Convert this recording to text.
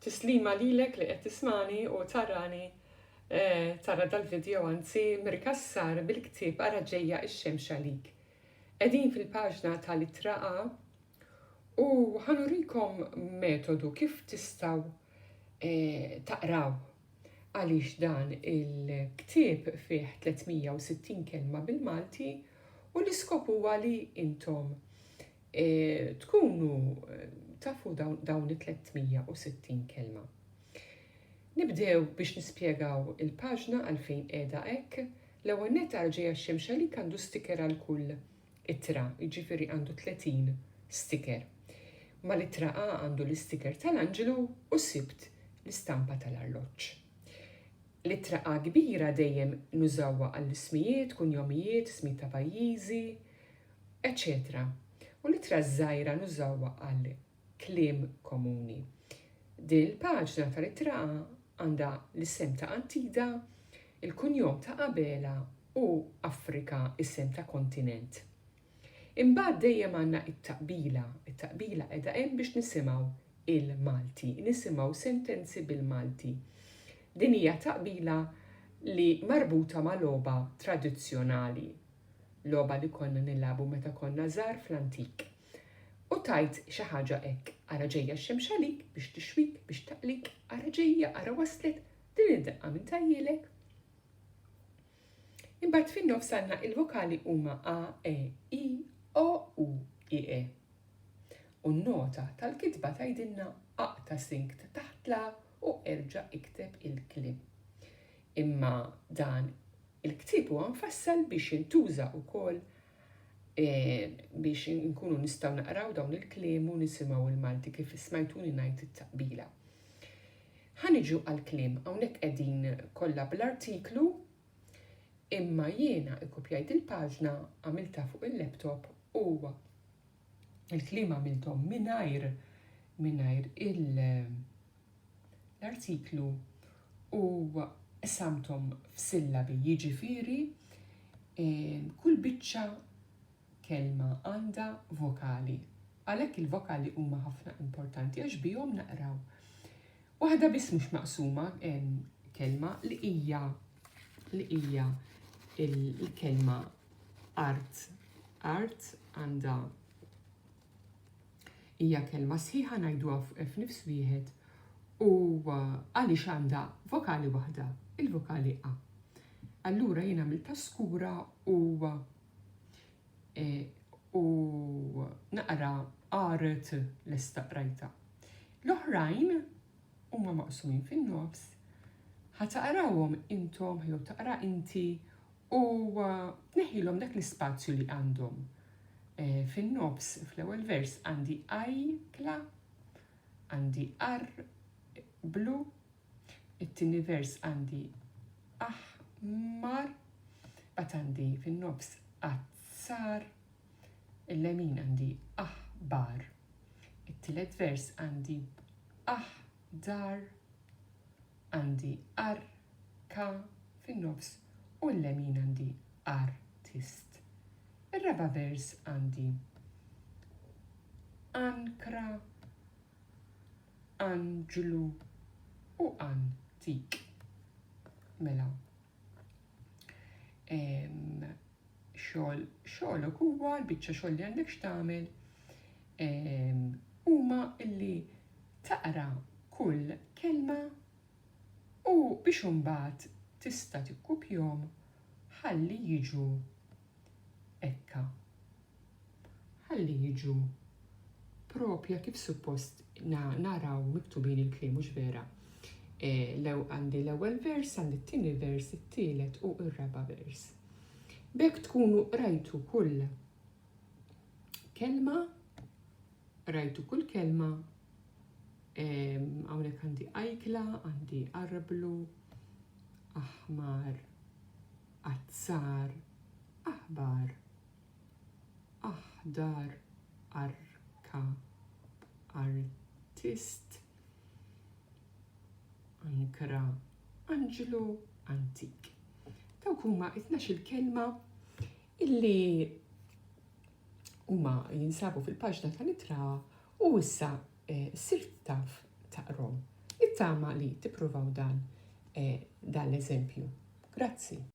Tislima lilek li qed tismani u tarani tara dal-video anzi mirkassar bil-ktieb ara ġejja ix-xemx għalik. Qegħdin fil-paġna tal-ittraqa u ħanurikom metodu kif tistgħu taqraw għaliex dan il-ktieb fih 360 kelma bil-Malti u l-iskop huwa li intom tkunu tafu dawn il-360 kelma. Nibdew biex nispjegaw il-paġna għalfejn qiegħda hekk. L-ewwel nett ġejja x-xemx għalik għandu sticker għal kull ittra, jiġifieri għandu 30 sticker. Ma l-ittra A għandu l-isticker tal-anġelu u sibt l-istampa tal-arloġġ. L-ittra A kbira dejjem nużawha għall-ismijiet, kunjomijiet, ismijiet ta' pajjiżi, eċetera. U l-ittra żgħira nużawha għal kliem komuni. Din il-paġna tal-ittra A għandha l-isem ta' Antida, il-kunjom ta' Qabela u Afrika isem ta' kontinent. Imbagħad dejjem għandna it-taqbila. It-taqbila qiegħda hemm biex nisimgħu il-Malti, nisimgħu sentenzi bil-Malti. Din hija taqbila li marbuta ma' logħba tradizzjonali. Logħba li konna nilagħbu meta konna żgħar fl-antik. U tajt xi ħaġa hekk, ara ġejja x-xemx għalik biex tixwik, biex taqlik, ara ġejja, ara waslet, din id-daqqa minn tajjilek. Imbagħad fin-nofs għandna il-vokali huma A, E, I, O, U, I, E. U n-nota tal-kitba tgħidilna aqta sinkt taħtla u erġa' ikteb il-kliem. Imma dan il-ktieb huwa mfassal biex jintuża wkoll biex nkunu nistgħu naqraw dawn il-kliem u nisimgħu il-Malti kif ismajtuni ngħid it-taqbila. Ħaniġu għall-kliem hawnhekk qegħdin kollha bl-artiklu imma jiena ikkupjajt il-paġna għamilta fuq il-laptop u il-kliem għamilthom mingħajr l-artiklu u qsamthom f'sillabi, jiġifieri kull biċċa kelma għandha vokali. Għalhekk il-vokali huma ħafna importanti għax bihom naqraw. Waħda biss mhux maqsuma kelma li hija il-kelma art. Art għandha hija kelma sħiħa ngħiduha f'nifs wieħed u għaliex għandha vokali waħda, il-vokali A. Allura jiena għamilta skura u naqra qaret l-istaqrajta. L-oħrajn huma maqsumin fin-nofs, ħataqrawhom intom jew taqra inti u tneħħilhom dak l-ispazju li għandhom. Fin-nofs fl-ewwel vers għandi ajkla, għandi blu, it-tieni vers għandi aħmar, bat għandi fin-nofs azzar, il-lemin għandi aħbar, it-tielet vers għandi aħdar, għandi arka fin-nofs u l-lemin għandi artist. Ir-raba vers għandi ankra, anġlu u antik. Mela. Xogħolok huwa l-biċċa xogħol li għandek x'tagħmel huma illi taqra kull kelma u biex imbagħad tista' tikkupjhom ħalli jiġu hekka. Ħalli jiġu proprja kif suppost naraw miktubin il-kliem mhux vera. Għandi l-ewwel vers, għandi t-tieni vers, it-tielet u r-raba' vers. B'hekk tkunu rajtu kull kelma, hawnhekk għandi ajkla, għandi arblu, aħmar, azzar, aħbar, aħdar, arka, artist, ankra, anġlu, antik. Dawk huma 12 kelma illi huma jinsabu fil-paġna tal-ittra u issa sirt taf taqrom. Nittama li tippruvaw dan l-eżempju. Grazzi.